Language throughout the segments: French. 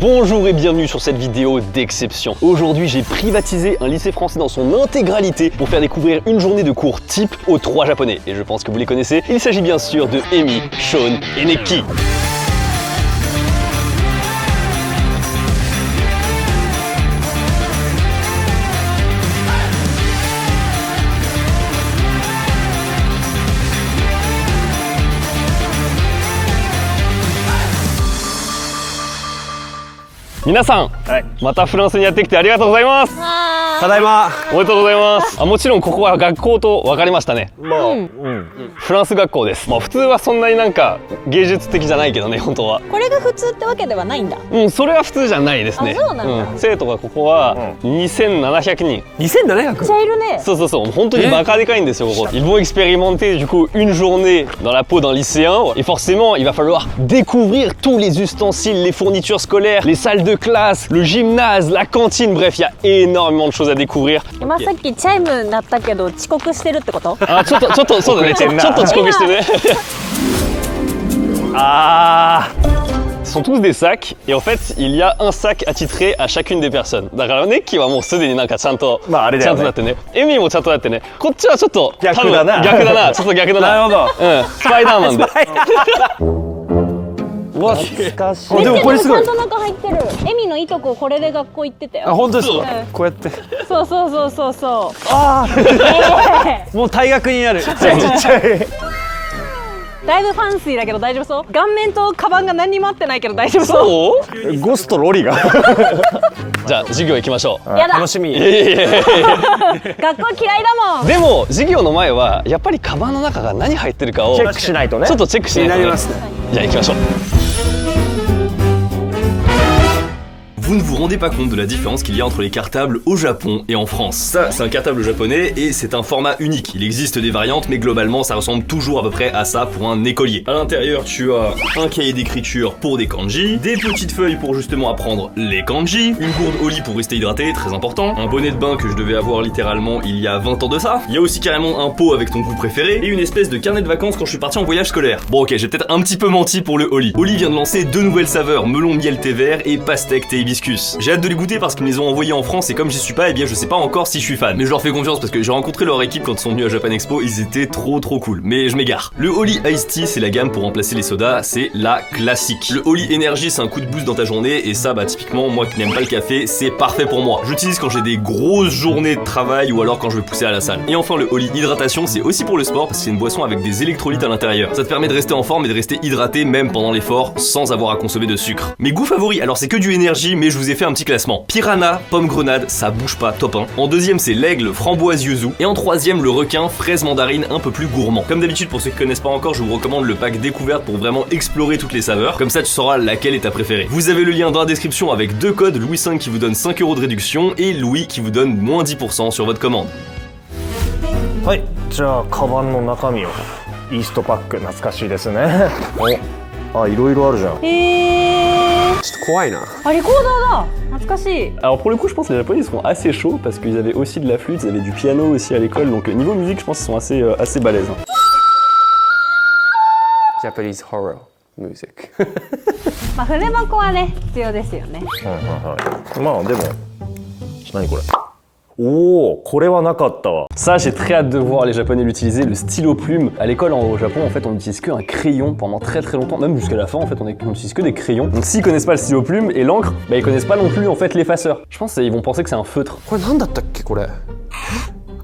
Bonjour et bienvenue sur cette vidéo d'exception. Aujourd'hui, j'ai privatisé un lycée français dans son intégralité pour faire découvrir une journée de cours type aux 3 japonais. Et je pense que vous les connaissez, il s'agit bien sûr de Emi, Sean et Neki. Minasan, またフランスにやってきてありがとうございます。ただいま。おめでとうございます。もちろんここは学校と分かりましたね。フランス学校です。普通はそんなになんか芸術的じゃないけどね、本当は。これが普通ってわけではないんだ。それは普通じゃないですね。そうなんだ。生徒がここは2700人。2700？めっちゃいるね。そう、本当にバカでかいんですよ、ここ。Ils vont expérimenter du coup une journée dans la peau d'un lycéen et forcément il va falloir découvrir tous les ustensiles, les fournitures scolaires, les salles de classe, le gymnase, la cantine, bref, il y a énormément de choses à découvrir. 今さっきチャイム鳴ったけど遅刻してるってこと？あ、ちょっとそうだね。ちょっと遅刻してね。Ce sont tous des sacs et en fait il y a un sac attitré à chacune des personnes. だからネッキーはもうすでになんかちゃんとなってね。エミーもちゃんとなってね。こっちはちょっと逆だな。ちょっと逆だな。なるほど。スパイダーマンで。うわ、懐かしい。でもこれすごい。ちゃんと中入ってる。エミのいとここれで学校行ってたよ。あ、本当ですか。こうやって。そう。ああ。もう退学になる。ちっちゃい。だいぶファンシーだけど大丈夫そう？顔面とカバンが何にもあってないけど大丈夫そう？そう？ゴスとロリが。じゃあ授業行きましょう。やだ。楽しみ。いや学校嫌いだもん。でも授業の前はやっぱりカバンの中が何入ってるかをチェックしないとね。ちょっとチェックしないとね。気になりますね。じゃあ行きましょう。Vous ne vous rendez pas compte de la différence qu'il y a entre les cartables au Japon et en France. Ça, c'est un cartable japonais et c'est un format unique. Il existe des variantes, mais globalement, ça ressemble toujours à peu près à ça pour un écolier. À l'intérieur, tu as un cahier d'écriture pour des kanji, des petites feuilles pour justement apprendre les kanji, une gourde au lit pour rester hydraté, très important, un bonnet de bain que je devais avoir littéralement il y a 20 ans de ça. Il y a aussi carrément un pot avec ton goût préféré et une espèce de carnet de vacances quand je suis parti en voyage scolaire. Bon ok, j'ai peut-être un petit peu menti pour le Oli. Oli vient de lancer 2 nouvelles saveurs, melon miel thé vert et pastèque thé hibiscus. J'ai hâte de les goûter parce qu'ils me les ont envoyés en France et comme j'y suis pas, eh bien je sais pas encore si je suis fan. Mais je leur fais confiance parce que j'ai rencontré leur équipe quand ils sont venus à Japan Expo, ils étaient trop cool. Mais je m'égare. Le Oli Iced Tea, c'est la gamme pour remplacer les sodas, c'est la classique. Le Oli Energy, c'est un coup de boost dans ta journée et ça, bah typiquement, moi qui n'aime pas le café, c'est parfait pour moi. J'utilise quand j'ai des grosses journées de travail ou alors quand je veux pousser à la salle. Et enfin, le Oli Hydratation, c'est aussi pour le sport parce que c'est une boisson avec des électrolytes à l'intérieur. Ça te permet de rester en forme et de rester hydraté même pendant l'effort sans avoir à consommer de sucre. Mes goûts favoris, alors c'est que du énergie, mais je vous ai fait un petit classement. Piranha, pomme grenade, ça bouge pas, top 1. En deuxième, c'est l'aigle, framboise yuzu. Et en troisième, le requin, fraise mandarine, un peu plus gourmand. Comme d'habitude, pour ceux qui connaissent pas encore, je vous recommande le pack découverte pour vraiment explorer toutes les saveurs. Comme ça, tu sauras laquelle est ta préférée. Vous avez le lien dans la description avec 2 codes, Louis 5 qui vous donne 5 € de réduction et Louis qui vous donne moins 10% sur votre commande. はい、じゃあカバンの中身を。イーストパック懐かしいですね。お、あ、いろいろあるじゃん。ちょっと怖いな。あ、レコーダーだ。懐かしい。Alors pour le coup, je pense que les Japonais ils seront assez chauds parce qu'ils avaient aussi de la flûte, ils avaient du piano aussi à l'école, donc niveau musique, je pense qu'ils sont assez balèzes. Japanese horror music. まあ筆箱はね必要ですよね。まあでも、何これ。Oh, これはなかったわ。 Ça, j'ai très hâte de voir les Japonais l'utiliser, le stylo plume. À l'école au Japon, en fait, on n'utilise qu'un crayon pendant très longtemps, même jusqu'à la fin, en fait, on n'utilise que des crayons. Donc s'ils connaissent pas le stylo plume et l'encre, bah ils connaissent pas non plus en fait l'effaceur. Je pense qu'ils vont penser que c'est un feutre. これなんだったっけこれ。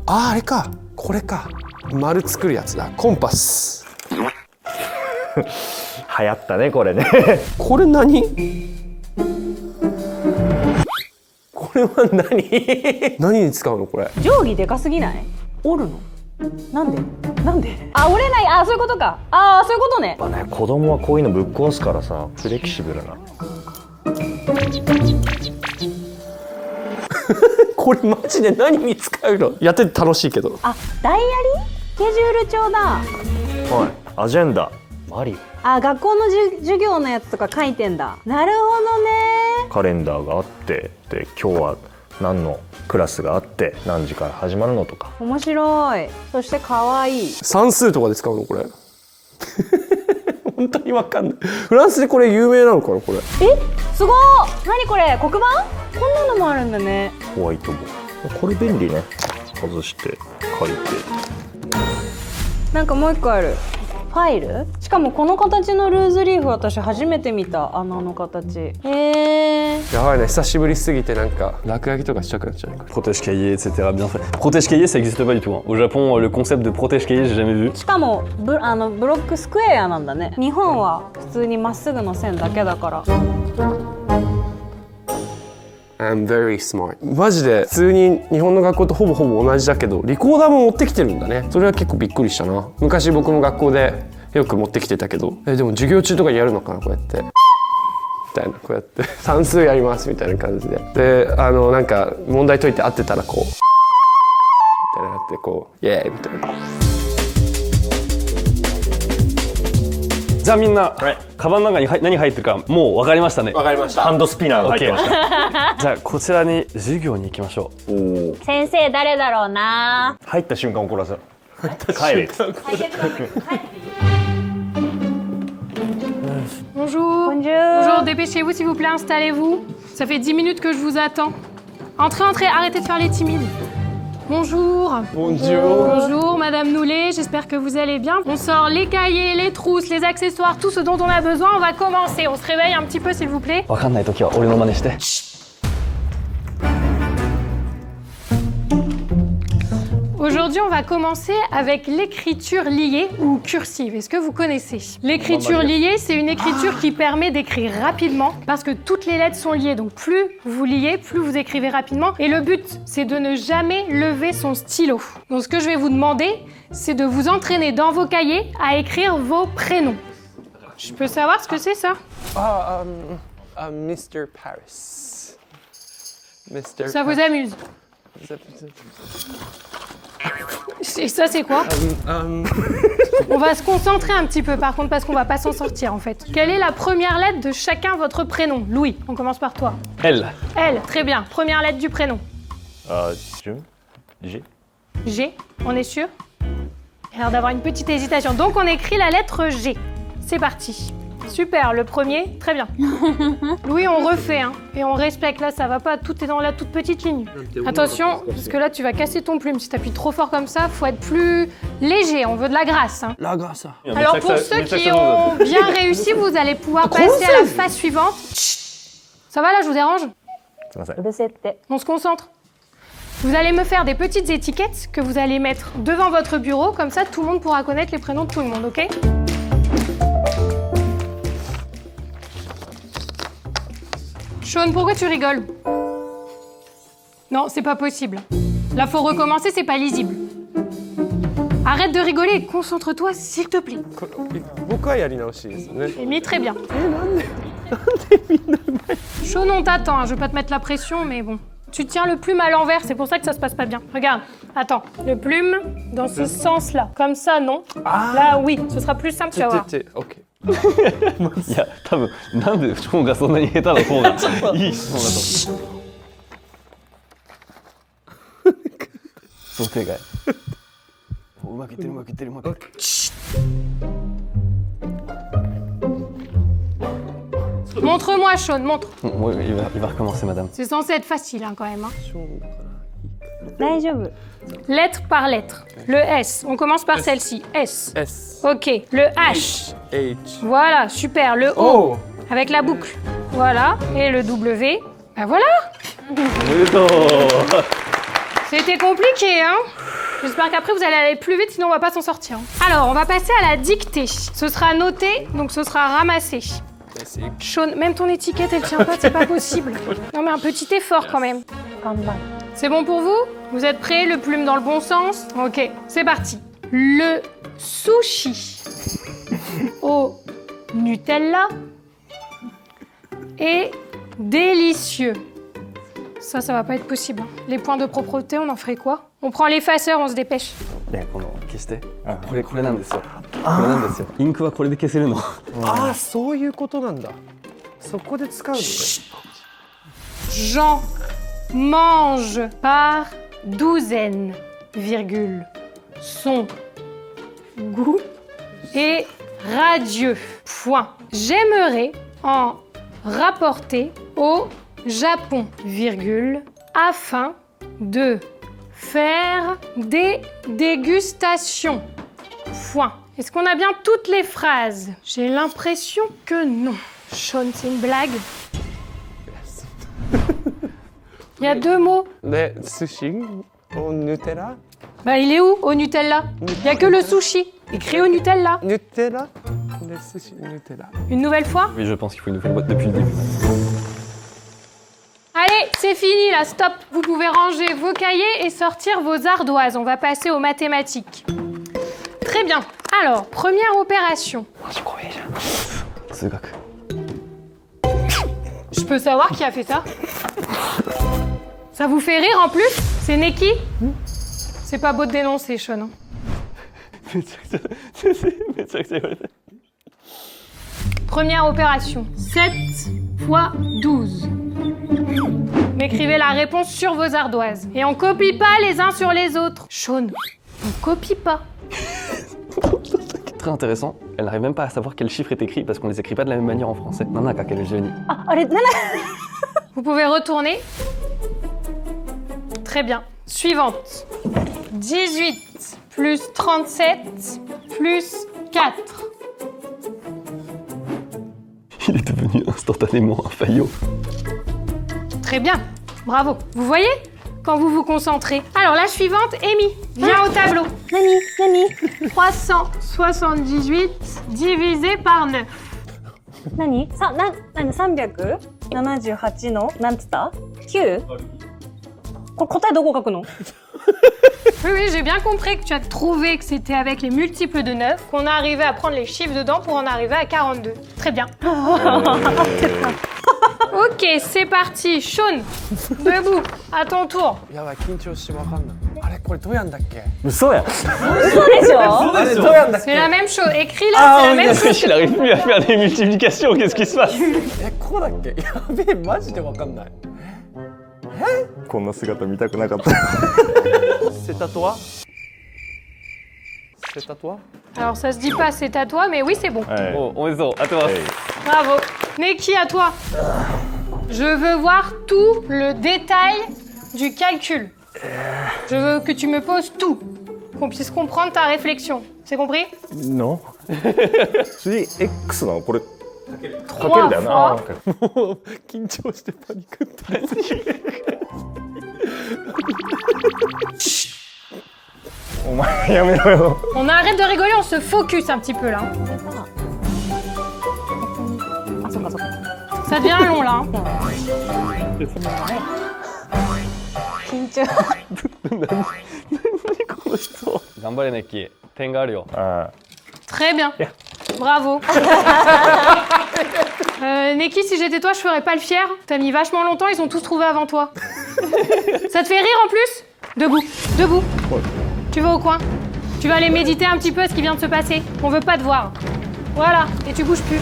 あれか。これか。丸作るやつだ。コンパス。流行ったねこれね。これ何？これは何に使うのこれ？定規でかすぎない？折るの？なんで？あ、折れない。あ、そういうことか。あ、そういうことね。やっぱね、子供はこういうのぶっ壊すからさ、フレキシブルな。これマジで何に使うの？やってて楽しいけど。あ、ダイアリー？スケジュール帳だ。はい、アジェンダ、マリ。あ、学校の授業のやつとか書いてんだ。なるほどね。カレンダーがあって、で今日は何のクラスがあって何時から始まるのとか。面白い。そして可愛い。算数とかで使うのこれ？本当にわかんない。フランスでこれ有名なのかなこれ。すごい。何これ、黒板？こんなのもあるんだね。ホワイトボード。これ便利ね。外して書いて。なんかもう一個ある。ファイル？しかもこの形のルーズリーフ私初めて見た。穴の形。へえ。やばいね、久しぶりすぎてなんか落書きとかしたくなっちゃう。Protège-cahier, etc. Bien fait. Protège-cahier, ça n'existe pas du tout. Hein. Au Japon, le concept de protège-cahier, j'ai jamais vu. しかもブロックスクエアなんだね。日本は普通にまっすぐの線だけだから。I'm very smart. マジで普通に日本の学校とほぼ同じだけどリコーダーも持ってきてるんだね。それは結構びっくりしたな。昔僕も学校でよく持ってきてたけど、でも授業中とかにやるのかなこうやってみたいな、こうやって算数やりますみたいな感じで、でなんか問題解いて合ってたらこうみたいなやってこうイエーイみたいな。じゃあみんな、カバンの中に何入ってるかもう分かりましたね。わかりました。ハンドスピナーが入ってました。じゃあこちらに授業に行きましょう。おお。先生誰だろうな。入った瞬間怒らせる。帰れ。Bonjour. Bonjour, dépêchez-vous s'il vous plaît, installez-vous. Ça fait 10 minutes que je vous attends. Entrez, entrez, arrêtez de faire les timides. Bonjour. Bonjour, Madame Noulet, j'espère que vous allez bien. On sort les cahiers, les trousses, les accessoires, tout ce dont on a besoin. On va commencer. On se réveille un petit peu s'il vous plaît. 分かんない時は俺の真似して。Aujourd'hui, on va commencer avec l'écriture liée ou cursive. Est-ce que vous connaissez? L'écriture liée, c'est une écriture qui permet d'écrire rapidement parce que toutes les lettres sont liées. Donc plus vous liez, plus vous écrivez rapidement. Et le but, c'est de ne jamais lever son stylo. Donc ce que je vais vous demander, c'est de vous entraîner dans vos cahiers à écrire vos prénoms. Je peux savoir ce que c'est ça? Mr. Paris. Mr. Ça vous amuse? Et ça, c'est quoi? On va se concentrer un petit peu par contre parce qu'on va pas s'en sortir en fait. Quelle est la première lettre de chacun votre prénom? Louis, on commence par toi. L. L, très bien. Première lettre du prénom. G. G, on est sûr? Il a l'air d'avoir une petite hésitation. Donc on écrit la lettre G. C'est parti. Super, le premier, très bien. Louis, on refait, hein, et on respecte. Là, ça va pas, tout est dans la toute petite ligne. Attention, parce que là, tu vas casser ton plume. Si t'appuies trop fort comme ça, faut être plus léger. On veut de la grâce. Hein. La grâce. Alors, pour ceux qui ont bien réussi, vous allez pouvoir passer à la phase suivante. Chut. Ça va, là, je vous dérange? On se concentre. Vous allez me faire des petites étiquettes que vous allez mettre devant votre bureau. Comme ça, tout le monde pourra connaître les prénoms de tout le monde, ok? Sean, pourquoi tu rigoles? Non, c'est pas possible. Là, faut recommencer, c'est pas lisible. Arrête de rigoler et concentre-toi, s'il te plaît. Amy, très bien. Sean, on t'attend, hein. Je veux pas te mettre la pression, mais bon. Tu tiens le plume à l'envers, c'est pour ça que ça se passe pas bien. Regarde, attends, le plume dans ce sens-là. Comme ça, non. Là, oui, ce sera plus simple, tu vas voir. OK。いや多分なんでショーンがそんなに下手な方がいい質問だと想定外うまくいってるうまくいってるうまくいってるMontre-moi, Sean, montre. Bon, il va recommencer, madame. C'est censé être facile, hein, quand même. Hein. 大丈夫。 Lettre par lettre. Le S, on commence par celle-ci. S. S. Ok, le H. H. Voilà, super. Le O. Avec la boucle. Voilà. Et le W. Ben voilà. C'était compliqué, hein? J'espère qu'après vous allez aller plus vite, sinon on va pas s'en sortir. Alors, on va passer à la dictée. Ce sera noté, donc ce sera ramassé. Sean, même ton étiquette, elle tient pas, c'est pas possible. Non mais un petit effort quand même. C'est bon pour vous? Vous êtes prêts? Le plume dans le bon sens? Ok, c'est parti. Le sushi au Nutella est délicieux. Ça va pas être possible. Les points de propreté, on en ferait quoi? On prend l'effaceur, on se dépêche. この消してこれなんですよこれなんですよインクはこれで消せるのああそういうことなんだそこで使うのね Jean mange par douzaine, virgule. Son goût est radieux. Point. J'aimerais en rapporter au Japon, virgule, afin de faire des dégustations. Point. Est-ce qu'on a bien toutes les phrases? J'ai l'impression que non. Sean, c'est une blague? Il y a 2 mots. De sushi au Nutella. Bah il est où au Nutella? Il n'y a que le sushi. Écrit au Nutella. Nutella. Le sushi Nutella. Une nouvelle fois? Oui, je pense qu'il faut une nouvelle boîte depuis le début. Allez, c'est fini là, stop. Vous pouvez ranger vos cahiers et sortir vos ardoises. On va passer aux mathématiques. Très bien. Alors, première opération. Je peux savoir qui a fait ça? Ça vous fait rire en plus? C'est Neki? C'est pas beau de dénoncer, Sean. Première opération. 7 fois 12. M'écrivez la réponse sur vos ardoises. Et on copie pas les uns sur les autres. Sean, on copie pas. Très intéressant, elle n'arrive même pas à savoir quel chiffre est écrit parce qu'on les écrit pas de la même manière en français. Nanaka, quel génie. Ah, allez, Vous pouvez retourner. Très bien. Suivante. 18 plus 37 plus 4. Il est devenu instantanément un faillot. Très bien. Bravo. Vous voyez? Quand vous vous concentrez. Alors la suivante, Amy, viens au tableau. Nani 378 divisé par 9. 何さな何378のなんつった 9? これ答えどこ書くの Oui, oui, j'ai bien compris que tu as trouvé que c'était avec les multiples de 9 qu'on arrivait à prendre les chiffres dedans pour en arriver à 42. Très bien. Ok, c'est parti. Sean, debout, à ton tour. やばい緊張してわかんない。あれこれどうやんだっけ？嘘や嘘でしょあれどうやんだっ C'est け？ la même chose. Écris là, c'est la même chose. Il arrive plus à faire des multiplications, qu'est-ce qui se passe? えこうだっけ？やべえマジでわかんない。こんな姿見たくなかったC'est à toi? C'est à toi? Alors ça se dit pas c'est à toi, mais oui c'est bon. Oh, on est à toi. Bravo. Neki, à toi. Je veux voir tout le détail du calcul. Je veux que tu me poses tout, qu'on puisse comprendre ta réflexion. C'est compris?の次 X なのこれかける3だよな fois. もう緊張してパニックってお前やめろよ On arrête de rigoler, on se focus un petit peu là. あ、そっかそっか Ça devient long là. 緊張頑張れネッキー、点があるよ。あ Très bien. Bravo. Neki, si j'étais toi, je ferais pas le fier. T'as mis vachement longtemps, ils ont tous trouvé avant toi. Ça te fait rire en plus? Debout, debout. Tu vas au coin. Tu vas aller méditer un petit peu à ce qui vient de se passer. On veut pas te voir. Voilà, et tu bouges plus.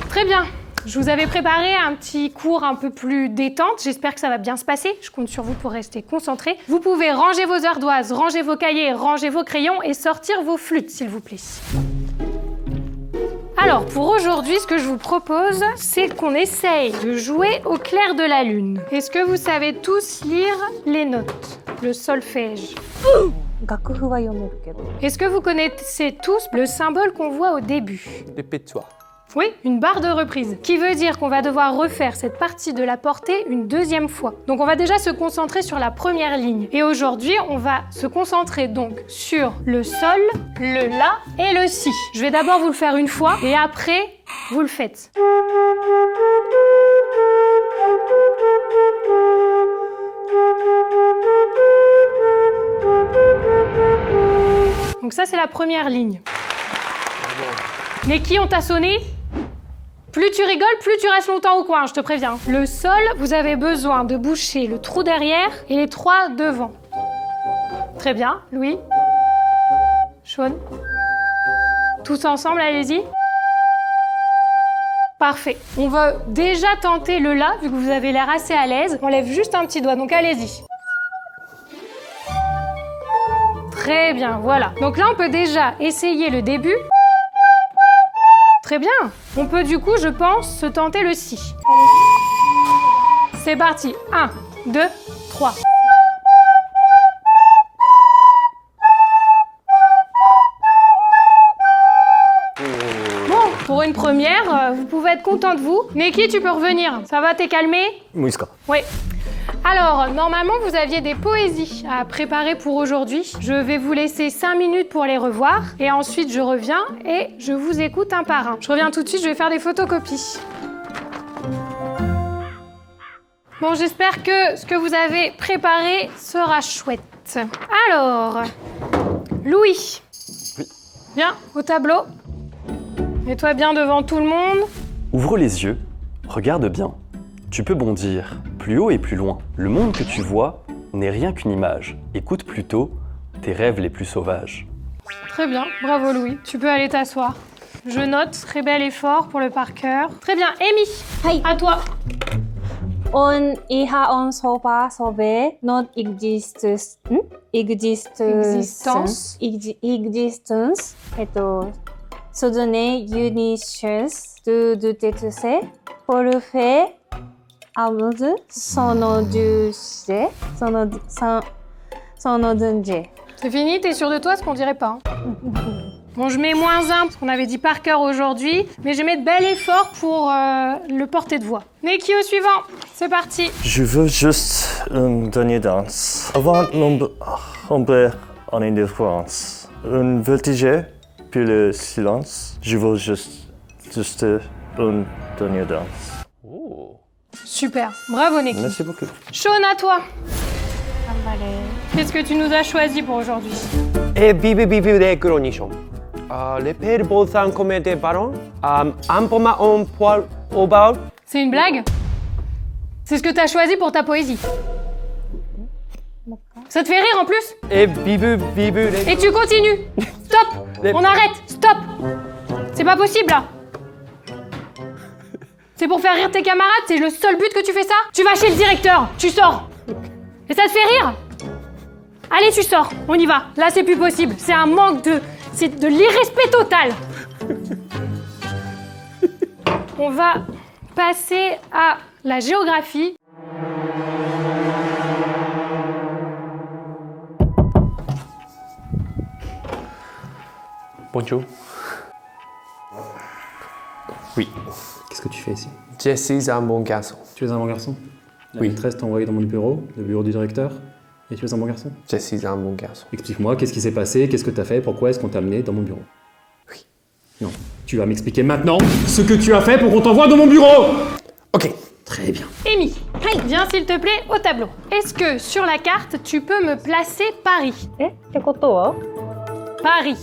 Très bien. Je vous avais préparé un petit cours un peu plus détente. J'espère que ça va bien se passer. Je compte sur vous pour rester concentrés. Vous pouvez ranger vos ardoises, ranger vos cahiers, ranger vos crayons et sortir vos flûtes, s'il vous plaît. Alors, pour aujourd'hui, ce que je vous propose, c'est qu'on essaye de jouer au clair de la lune. Est-ce que vous savez tous lire les notes, le solfège? 楽譜は読めるけど Est-ce que vous connaissez tous le symbole qu'on voit au début? Répète-toi. Oui, une barre de reprise, qui veut dire qu'on va devoir refaire cette partie de la portée une deuxième fois. Donc on va déjà se concentrer sur la première ligne. Et aujourd'hui, on va se concentrer donc sur le sol, le la et le si. Je vais d'abord vous le faire une fois et après, vous le faites. Donc ça, c'est la première ligne. Mais qui on t'a sonné? Plus tu rigoles, plus tu restes longtemps au coin, je te préviens. Le sol, vous avez besoin de boucher le trou derrière et les trois devant. Très bien, Louis. Sean. Tous ensemble, allez-y. Parfait. On va déjà tenter le la, vu que vous avez l'air assez à l'aise. On lève juste un petit doigt, donc allez-y. Très bien, voilà. Donc là, on peut déjà essayer le début. Très bien. On peut du coup, je pense, se tenter le si. C'est parti. 1, 2, 3. Bon, pour une première, vous pouvez être content de vous. Neki, tu peux revenir. Ça va, t'es calmé? もういいですか Oui. Alors, normalement, vous aviez des poésies à préparer pour aujourd'hui. Je vais vous laisser 5 minutes pour les revoir. Et ensuite, je reviens et je vous écoute un par un. Je reviens tout de suite, je vais faire des photocopies. Bon, j'espère que ce que vous avez préparé sera chouette. Alors, Louis. Viens, au tableau. Mets-toi bien devant tout le monde. Ouvre les yeux, regarde bien. Tu peux bondir plus haut et plus loin. Le monde que tu vois n'est rien qu'une image. Écoute plutôt tes rêves les plus sauvages. Très bien, bravo Louis. Tu peux aller t'asseoir. Je note, très bel effort pour le par cœur. Très bien, Amy. À toi. On iha on soba sobe not existence. Existence. Existence. Sodone unitions du tetuse. Porfe amuse sono duse. Sono dunje. C'est fini, t'es sûr de toi, ce qu'on dirait pas. Bon, je mets -1 parce qu'on avait dit par cœur aujourd'hui, mais je mets de bel effort pour le porter de voix. Neki au suivant, c'est parti. Je veux juste une dernière danse. Avant l'ombre en indifférence. Un vertige, puis le silence. Je veux juste une dernière danse. Super, bravo Neki. Merci beaucoup. Sean, à toi. Qu'est-ce que tu nous as choisi pour aujourd'hui? 비비 de chronichon. Le père Bolsan comme des barons. Un poma on poil au bal. C'est une blague? C'est ce que t'as choisi pour ta poésie. Ça te fait rire en plus? Et tu continues. Stop. On arrête. Stop. C'est pas possible là. C'est pour faire rire tes camarades? C'est le seul but que tu fais ça? Tu vas chez le directeur. Tu sors. Et ça te fait rire? Allez, tu sors. On y va. Là, c'est plus possible. C'est un manque de... C'est de l'irrespect total. On va passer à la géographie. Bonjour. Oui. Qu'est-ce que tu fais ici? Je suis un bon garçon. Tu es un bon garçon? La Oui. maîtresse t'a envoyé dans mon bureau, le bureau du directeur, et tu es un bon garçon? Je suis un bon garçon. Explique-moi, qu'est-ce qui s'est passé, qu'est-ce que tu as fait, pourquoi est-ce qu'on t'a amené dans mon bureau? Oui. Non, tu vas m'expliquer maintenant ce que tu as fait pour qu'on t'envoie dans mon bureau! Ok. Très bien. Amy, viens s'il te plaît au tableau. Est-ce que sur la carte, tu peux me placer Paris? ってことは Paris.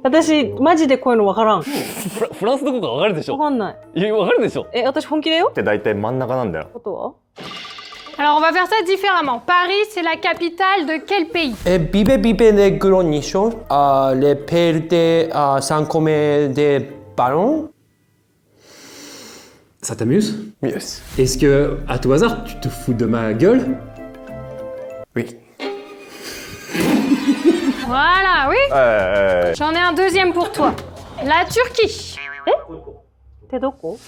私マジでこういうのわからん。わフランスどこかわかるでしょ？かんない。いや、わかるでしょ？私本気だよ。って大体真ん中なんだよ。ことは Alors on va faire ça différemment. Paris, c'est la capitale de quel pays? Bibe de chronichon. Le père de San comme des barons. Ça t'amuse? Yes. Est-ce que, à tout hasard, tu te fous de ma gueule? Oui. Voilà, oui. J'en ai un deuxième pour toi. La Turquie. ってどこ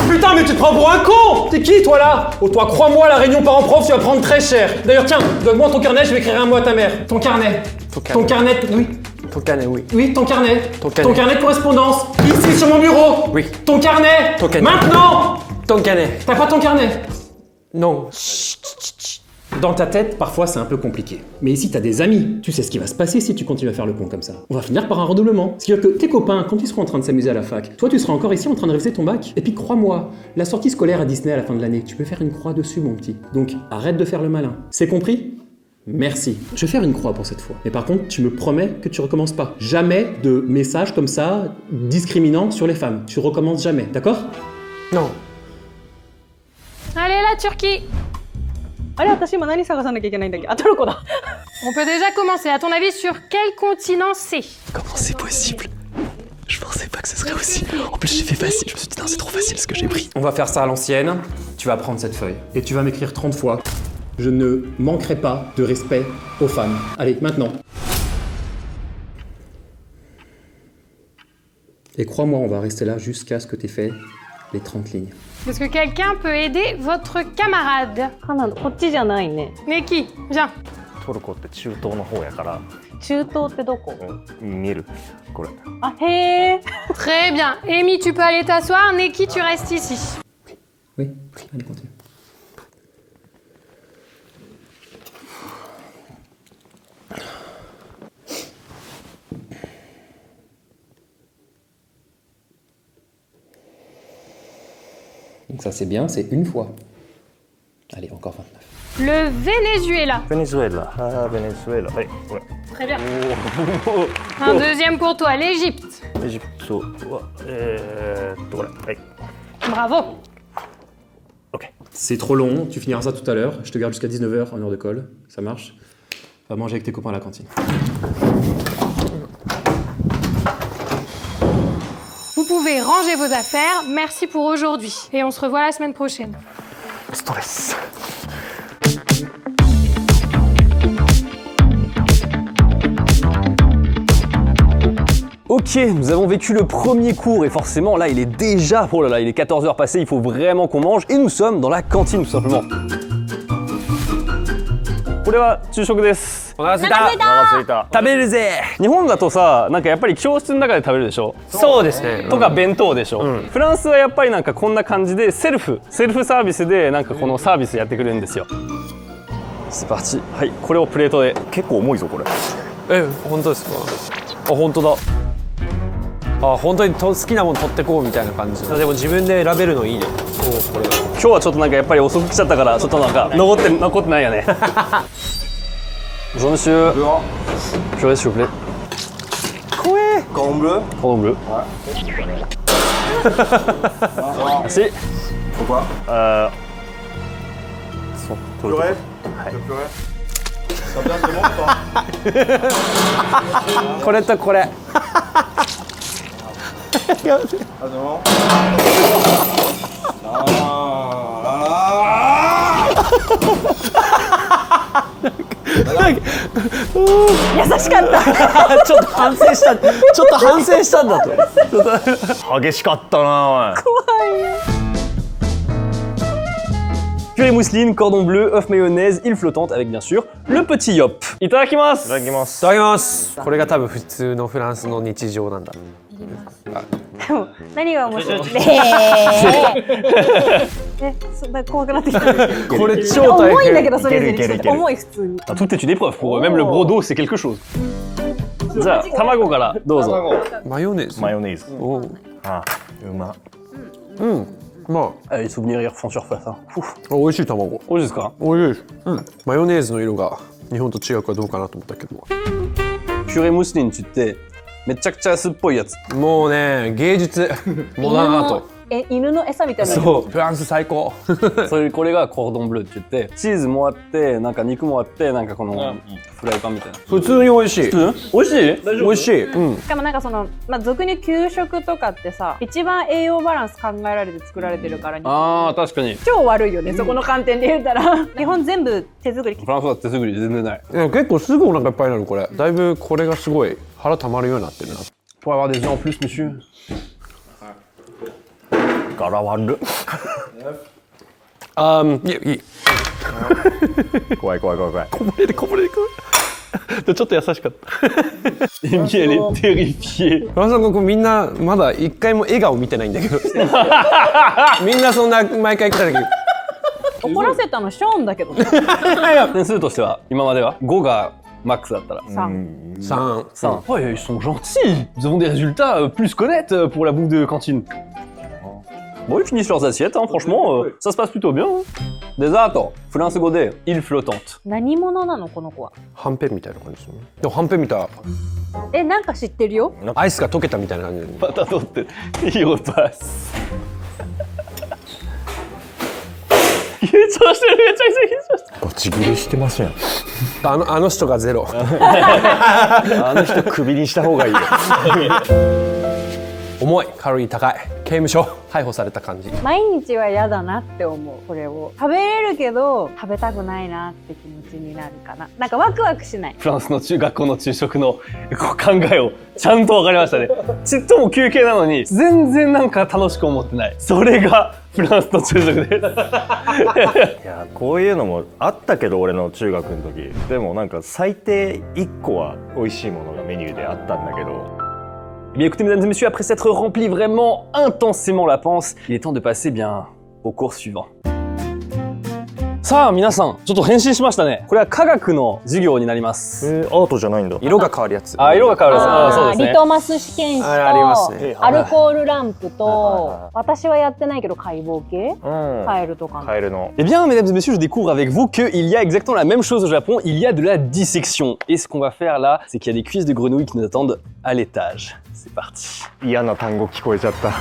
Putain, mais tu te prends pour un con! T'es qui, toi, là? Oh, toi, crois-moi, la réunion parents-prof, tu vas prendre très cher. D'ailleurs, tiens, donne-moi ton carnet, je vais écrire un mot à ta mère. Ton carnet. Ton carnet, oui. Ton carnet, oui. Oui, ton carnet. Ton carnet. De correspondance. Ici, sur mon bureau. Oui. Ton carnet. Ton carnet. Maintenant! Ton carnet. T'as pas ton carnet? Non. Dans ta tête, parfois, c'est un peu compliqué. Mais ici, t'as des amis. Tu sais ce qui va se passer si tu continues à faire le con comme ça. On va finir par un redoublement. Ce qui veut dire que tes copains, quand ils seront en train de s'amuser à la fac, toi, tu seras encore ici en train de réviser ton bac. Et puis, crois-moi, la sortie scolaire à Disney à la fin de l'année, tu peux faire une croix dessus, mon petit. Donc, arrête de faire le malin. C'est compris? Merci. Je vais faire une croix pour cette fois. Mais par contre, tu me promets que tu recommences pas. Jamais de messages comme ça, discriminants sur les femmes. Tu recommences jamais, d'accord? Non. Allez, la Turquie. あれ私今何探さなきゃいけないんだっけあトルコだ On peut déjà commencer. À ton avis, sur quel continent c'est? Comment c'est possible? Je pensais pas que ce serait aussi... En plus, j'ai fait facile. Je me suis dit, non, c'est trop facile ce que j'ai pris. On va faire ça à l'ancienne. Tu vas prendre cette feuille et tu vas m'écrire 30 fois. Je ne manquerai pas de respect aux femmes. Allez, maintenant. Et crois-moi, on va rester là jusqu'à ce que tu aies fait les 30 lignes. Est-ce que quelqu'un peut aider votre camarade? カナダこっちじゃないね。 Neki, viens. トルコって中東の方やから中東ってどこ？見えるこれ。あ、へえ。 Très bien. Amy, tu peux aller t'asseoir. Neki, tu restes ici. Oui, allez, continue. Donc ça c'est bien, c'est une fois. Allez, encore 29. Le Venezuela. ベネズエラ。ああ、ベネズエラ。はい、これ。 Très bien. Un deuxième pour toi, l'Égypte. エジプトは、これ。はい。 Bravo. OK。 C'est trop long, tu finiras ça tout à l'heure. Je te garde jusqu'à 19h en heure de colle. Ça marche. Va manger avec tes copains à la cantine. Vous pouvez ranger vos affaires. Merci pour aujourd'hui. Et on se revoit la semaine prochaine. ストレス。Ok, nous avons vécu le premier cours et forcément là il est déjà, oh là là, il est 14h passé, il faut vraiment qu'on mange et nous sommes dans la cantine tout simplement. これは昼食です。お腹すいた。お腹すいた。食べるぜ。日本だとさ、なんかやっぱり教室の中で食べるでしょ。そうですね。とか弁当でしょ。フランスはやっぱりなんかこんな感じでセルフサービスでなんかこのサービスやってくれるんですよ。C'est parti。はい、これをプレートで。結構重いぞこれ。本当ですか。あ、本当だ。あ、本当に好きなもの取ってこうみたいな感じ。でも自分で選べるのいいね。これ。今日はちょっとなんかやっぱり遅く来ちゃったからちょっとなんか残ってないよね。Bonjour monsieur. Purée s'il vous plaît. Quoi? Cordon bleu. Cordon bleu. Merci. Pourquoi? Purée. Purée. Ça bien, c'est bon ou pas? これとこれ。Ah, c'est bon? Ah. 優しかった。ちょっと反省したんだと。激しかったなおい。Purée mousseline, cordon bleu, œuf mayonnaise, île flottante avec bien sûr le petit yop. Itadakimasu. いただきます。いただきます。これが多分普通のフランスの日常なんだ。でも何が面白い？そんな怖くなってきた。これ超大変。重いんだけどそれいけるいける重い普通に。 Tout est une épreuve pour eux, même le brodo c'est quelque chose. じゃあ卵からどうぞ。マヨネーズ。マヨネーズ。おう。あ、うま。まあ、 Les souvenirs ils refont surface. Hein. 美味しい卵。美味しいですか？美味しい。マヨネーズの色が日本と違うかどうかなと思ったけど。Purée mousseline って言ってめちゃくちゃ安っぽいやつ。もうね、芸術。モダンアート。犬の餌みたいな。そう、フランス最高。それこれがコードンブルーって言ってチーズもあってなんか肉もあってなんかこのフライパンみたいな。普通に美味しい。美味しい？美味しい。しかもなんかその俗に給食とかってさ一番栄養バランス考えられて作られてるからああ確かに。超悪いよね、そこの観点で言ったら。基本全部手作り。フランスは手作り全然ない。結構すぐお腹いっぱいになるこれ。だいぶこれがすごい腹たまるようになってるな。Pour avoir des œufs en plus monsieur. 柄悪。いい。怖い。こぼれる。ちょっと優しかった。Amy elle est terrifiée. フランスの子みんなまだ一回も笑顔見てないんだけど。みんなそんな毎回来た時。怒らせたのショーンだけどね。点数としては今までは5がマックスだったら。 3。 Oh, ils sont gentils. Nous avons des résultats plus qu'honnêtes pour la bouffe de cantine. Bon, ils finissent leurs assiettes, hein, franchement, ça se passe plutôt bien. Hein. Désert, フランス語でîle flottante. 何者なのこの子は。はんぺんみたいな感じですね。でもはんぺんみたい。なんか知ってるよ。アイスが溶けたみたいな感じ。 Patato, il repasse. ゴチ切れしてますやん。あの人がゼロ。あの人クビにした方がいいよ。重い、カロリー高い、刑務所逮捕された感じ。毎日は嫌だなって思う。これを食べれるけど食べたくないなって気持ちになるかな。なんかワクワクしない。フランスの学校の昼食の考えをちゃんと分かりましたね。ちっとも休憩なのに全然なんか楽しく思ってない。それがフランスの昼食です。いやこういうのもあったけど俺の中学の時でもなんか最低1個は美味しいものがメニューであったんだけど。Eh bien écoutez mesdames et messieurs, après s'être rempli vraiment intensément la panse, il est temps de passer bien au cours suivant. さあ皆さん、ちょっと変身しましたね。これは科学の授業になります。アートじゃないんだ。色が変わるやつ。あ、色が変わるやつ。そうですね。リトマス試験紙ありますね。とアルコールランプと私はやってないけど解剖系カエルとかカエルの。Eh bien mesdames et messieurs, je découvre avec vous qu'il y a exactement la même chose au Japon, il y a de la dissection. Et ce qu'on va faire là, c'est qu'il y a des cuisses de grenouilles qui nous attendent à l'étage. C'est parti. 嫌な単語聞こえちゃった。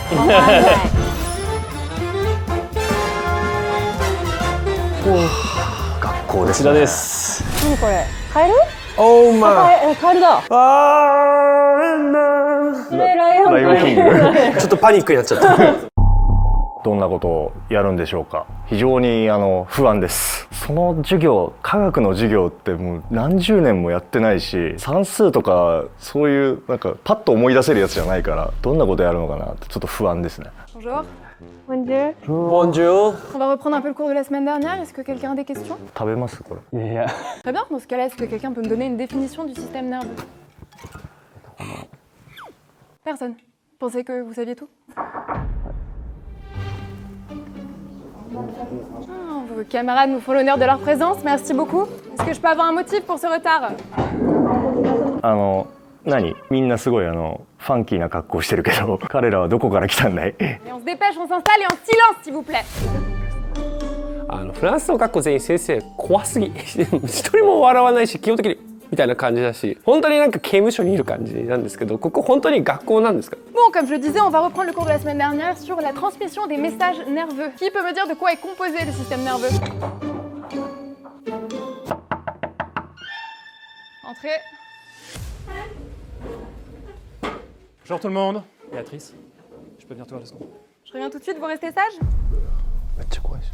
学校です、ね。こちらです。何これ？カエル？オーマー。カエルだ。それライオンキング。ちょっとパニックになっちゃった。どんなことをやるんでしょうか。非常に不安です。その授業、科学の授業ってもう何十年もやってないし、算数とかそういうなんかパッと思い出せるやつじゃないから、どんなことやるのかなってちょっと不安ですね。Bonjour. Bonjour. Bonjour. On va reprendre un peu le cours de la semaine dernière. Est-ce que quelqu'un a des questions? 食べますこれ。いやいや。Très bien. Dans ce cas-là, est-ce que quelqu'un peut me donner une définition du système nerveux? Personne. Pensez que vous saviez tout? Vos camarades nous font l'honneur de leur présence. Merci beaucoup. Est-ce que je peux avoir un motif pour ce retard? 何みんなすごいファンキーな格好してるけど彼らはどこから来たんだい？ Et on se dépêche, on s'installe et en silence, s'il vous plaît. フランスの学校全員先生怖すぎ。一人も笑わないし基本的にみたいな感じだし、本当になんか刑務所にいる感じなんですけど、ここ本当に学校なんですか？ Bon, comme je le disais, on va reprendre le cours de la semaine dernière sur la transmission des messages nerveux. Qui peut me dire de quoi est composé le système nerveux? Entrez. Bonjour tout le monde. Béatrice, je peux venir te voir 2 secondes. Je reviens tout de suite, vous restez sage? めっちゃ怖いし。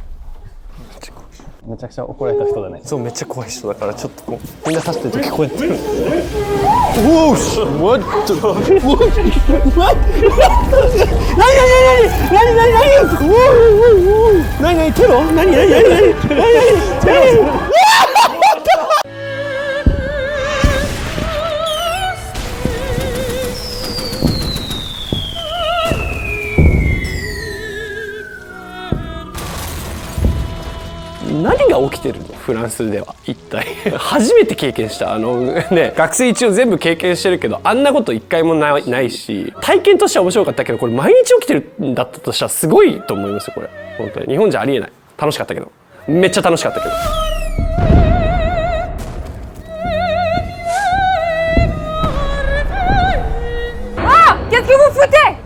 めちゃくちゃ怒られた人だね。そうめっちゃ怖い人だからちょっとこうみんな立ってる時こうやってる。おおし。What the What? 何テロ？何テロ？何が起きてるのフランスでは一体。初めて経験した。学生一応全部経験してるけどあんなこと一回もないし、体験としては面白かったけど、これ毎日起きてるんだったとしたらすごいと思いますよこれ。本当に日本じゃありえない。楽しかったけど、めっちゃ楽しかったけど。Ah! Qu'est-ce que vous foutez?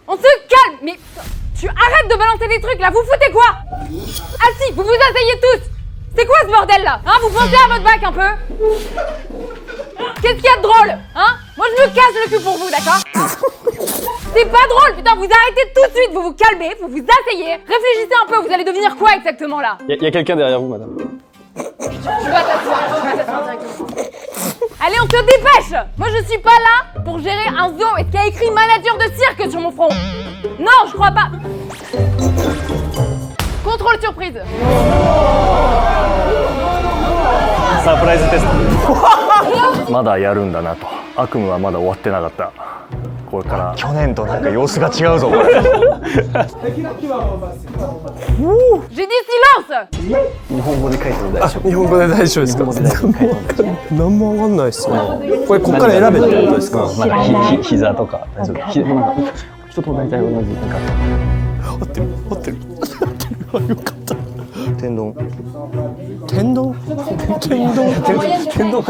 On se calme. Mais tu arrêtes de balancer des trucs là. Vous foutez quoi? Ah si, vous vous asseyez tous. C'est quoi ce bordel là? Hein? Vous pensez à votre bac un peu? Qu'est-ce qu'il y a de drôle? Hein? Moi je me casse le cul pour vous, d'accord? C'est pas drôle, putain, vous arrêtez tout de suite, vous vous calmez, vous vous asseyez, réfléchissez un peu, vous allez devenir quoi exactement là? Il y a quelqu'un derrière vous, madame. Tu vas t'asseoir directement. Allez, on se dépêche! Moi je suis pas là pour gérer un zoo. Est-ce qu'il y a écrit manager de cirque sur mon front? Non, je crois pas. Contrôle surprise. サプライズテスト。まだやるんだなと。悪夢はまだ終わってなかった。これから去年となんか様子が違うぞこれ。J'ai dit silence! 日本語で書いても大丈夫。日本語で大丈夫ですか？何もわかんないですね。これこっから選べってことですか？なんか膝とか大丈夫。なんか人と大体同じなんか。合ってる合ってる合ってる。よかった。天丼。天丼？天丼？天丼。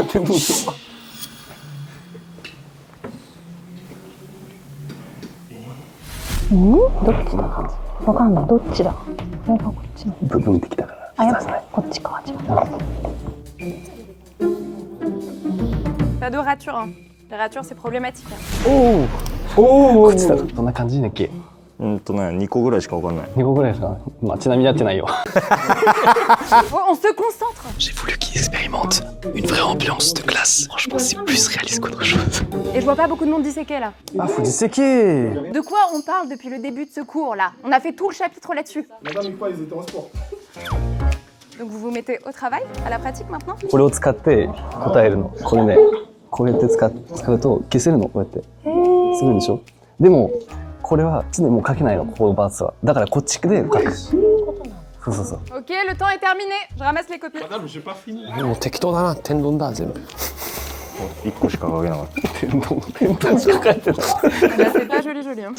どっちだ？わかんない。どっちだ？これがこっちの。部分的だから。あ、やっぱこっちか。Pas de rature, hein. Les ratures c'est problématique. Oh, こっちだとどんな感じだっけ？ 2個ぐらいしかわかんない。 2個ぐらいですか？まあちなみにやってないよ。 On se concentre. J'ai voulu qu'il expérimente une vraie ambiance de classe. Franchement, c'est plus réaliste qu'autre chose. Et je vois pas beaucoup de monde disséqué là. Ah, faut disséquer. De quoi on parle depuis le début de ce cours là? On a fait tout le chapitre là-dessus. Madame, une fois, ils étaient en sport. Donc vous vous mettez au travail, à la pratique maintenant? これを使って答えるの。これね、こうやって使うと消せるの、こうやって。すぐでしょ？でも、これは常にもう書けないの、ここのバーツは。だからこっちで書く。そうそうそう。 Ok, le temps est terminé. Je ramasse les copies. Madame, j'ai pas fini. もう適当だな、天丼だ全部。 1個しか書けなかった。 天丼しか書いてない。 Bah, c'est pas joli joli. Hein.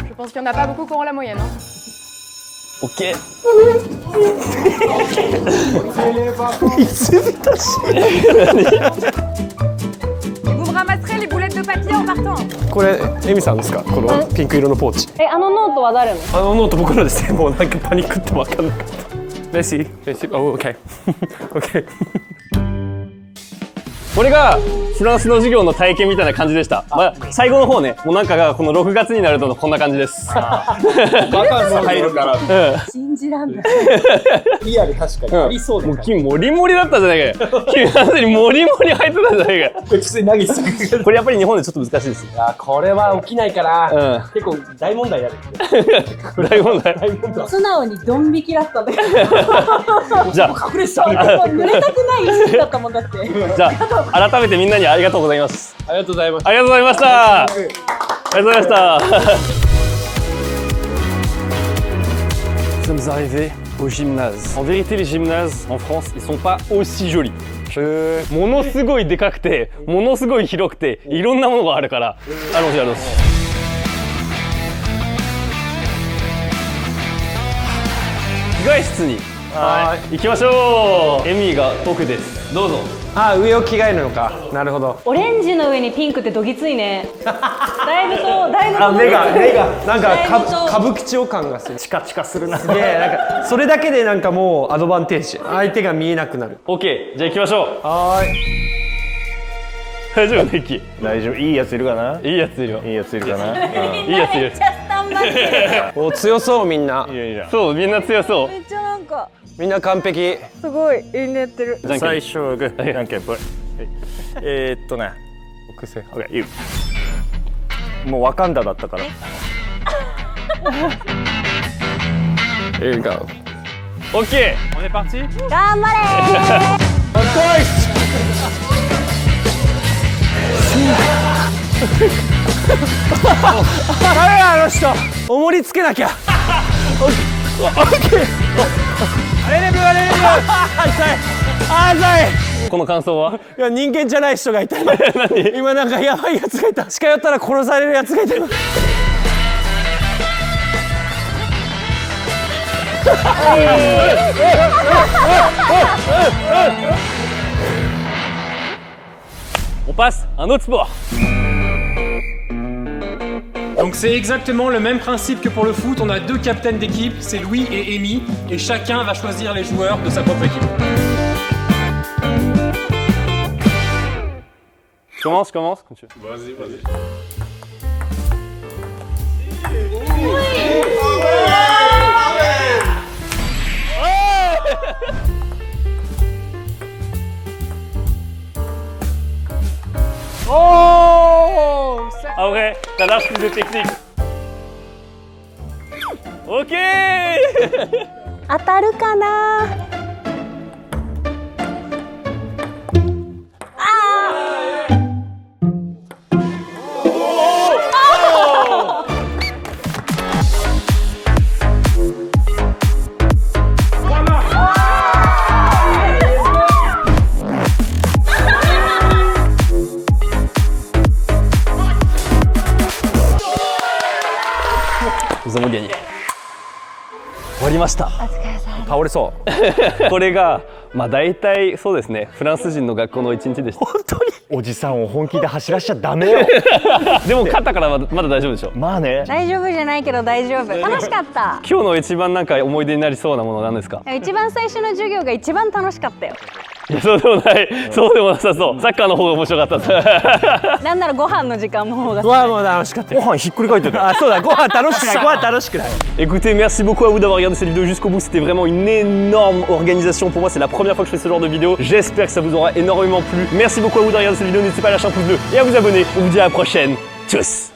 Je pense qu'il y en a pas beaucoup qui auront la moyenne. Hein. OK。 Et vous ramasserez les boulettes de papier en partant. これエミさんですか？このピンク色のポーチ。あのノートは誰の？あのノート僕のですね。もうなんかパニックって分かんなかった。レシー、お、オッケー、オッケー。これがフランスの授業の体験みたいな感じでした。まあ、最後の方ね、もうなんかがこの6月になるとこんな感じです。バカンス入るから。信じらんない。リアル確かにありそうだもう君モリモリだったじゃないかよ。君完全にモリモリ入ってたじゃないかよ。これ普通に投げてた。これやっぱり日本でちょっと難しいですよ。これは起きないから、結構大問題やる。大問題。素直にドン引きだったんだけど。じゃあ、濡れたくない石だったもんだって。じゃあ、改めてみんなにありがとうございます。ありがとうございます。ありがとうございました。ありがとうございました。Nous sommes arrivés au gymnase. En vérité, les gymnases en France, ils sont pas aussi jolis. ものすごいでかくて、ものすごい広くて、いろんなものがあるから。Allons-y, allons-y. 着替え室に行きましょう。エミが僕です。どうぞ。あ、上を着替えるのか。なるほど。オレンジの上にピンクってどぎついね。だいぶと。目がなんか歌舞伎町感がする。チカチカするな。すげえ、なんかそれだけでなんかもうアドバンテージ。相手が見えなくなる。 OK、じゃあ行きましょう。はーい。大丈夫ネッキー。大丈夫。いいやついるかな？いいやついるよ。いいやついるかな？いいやついる。スタンバってお、強そうみんな。いやいや。そうみんな強そう。めっちゃなんかみんな完璧。すごいいいねってる。最初はグー、じゃんけんぽい。奥せ。OK、言う。もうワカンダだったから。Here we go. OK。頑張れダメだあの人。重りつけなきゃ。この感想は？いや人間じゃない人がいた。今なんかやばいやつがいた。近寄ったら殺されるやつがいた。On passe à un autre sport. Donc c'est exactement le même principe que pour le foot, on a deux capitaines d'équipe, c'est Louis et Amy, et chacun va choisir les joueurs de sa propre équipe. Je commence quand tu veux. Vas-y. Oh! Ah ouais, t'as l'air plus de technique. OK! 当たるかな。Nous avons gagné. 終わりました。倒れそう。これがまあ大体そうですね。フランス人の学校の一日でした。本当におじさんを本気で走らしちゃダメよ。でも勝ったからまだ大丈夫でしょ。まあね。大丈夫じゃないけど大丈夫。楽しかった。今日の一番なんか思い出になりそうなものは何ですか？一番最初の授業が一番楽しかったよ。いやそうでもない、そうでもなさそう。サッカーの方が面白かったです。なんならご飯の時間の方が。わあもう楽しかったよ。ご飯ひっくり返ってた。あそうだご飯楽しくないご飯楽しくない。 Écoutez, merci beaucoup à vous d'avoir regardé cette vidéo jusqu'au bout. C'était vraiment une énorme organisation pour moi. C'est la première fois que je fais ce genre de vidéo. J'espère que ça vous aura énormément plu. Merci beaucoup à vous de regarder cette vidéo. N'hésitez pas à lâcher un pouce bleu et à vous abonner. On vous dit à la prochaine. Tchuss.